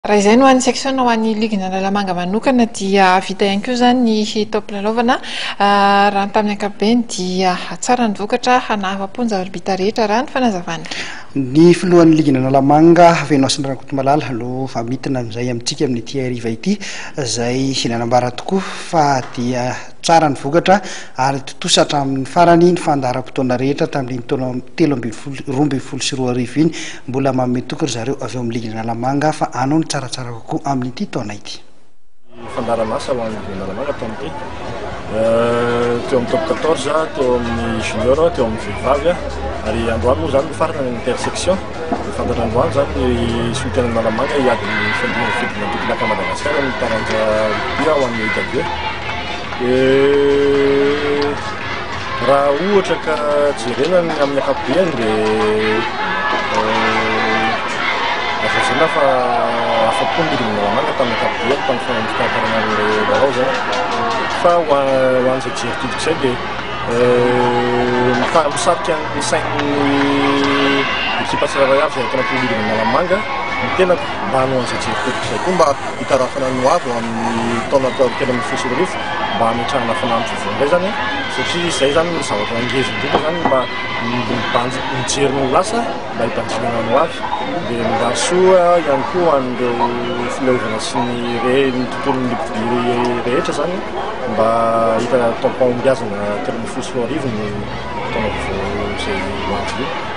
Raha izay no an'ny section ho an'ny ligina lalamanga manokana dia vita ihany koa izany ny taopilalaovana raha tamin'ny ankapobeny dia tsara ny vokatra hanahafa-pony zavarbita rehetra raha ny fanazavana. Ny filohan'ny ligina lalamanga Venosy Rakotomalala no famitina amin'izay amintsika amin'ny ity hariva ity izay nanambara tokoa fa dia tsara ny vokatra ary totosatra amin'ny farany ny fandaharam-potoana rehetra tamin'ny taona 2024 iny mbola manome tokory zareo avy eo amin'ny ligina lalamanga fa anao ny tsaratsara kokoa amin'ity taona ity. Fandaharan'asa ho an'ny ligina lalamanga tamin'ity teo amin'ny top 14 teo amin'ny junior teo amin'ny vehivavy ary androany moa zany farana ny intersection fantatra androany zany ny solitena lalamanga iadiny fidina tokolaka Madagasikara ny taranja bia ho an'ny Italie. Raha ohatra ka jerena amin'ny ankapobeny dia afazana fa afa-pony ligina lalamanga tamin'ny ankapobeny tamin'ny fanampikarakaran'ilay barao zany fa ho an'izay jeritodiko izay dia misarika ny sain'ny ekipa tsirairay avy izay tena ligina lalamanga ny tena mba hanao an'izay jeritodiko izay koa mba hitarafana ny hoavy amin'ny taona tena amin'ny fosy roa mba hametrahana fanampi voandray zany satria izay zany ny zavatra ngezindrindra zany mba mijery ho lasa mba hibanjinana ny hoavy dia mba soa ihany koa an'ireo filaovana sy ny tontolon'ny lipoviry rehetra zany mba hita tampahombiazana tena amin'ny fosy roa arivo ny taona vao izay hoandry io.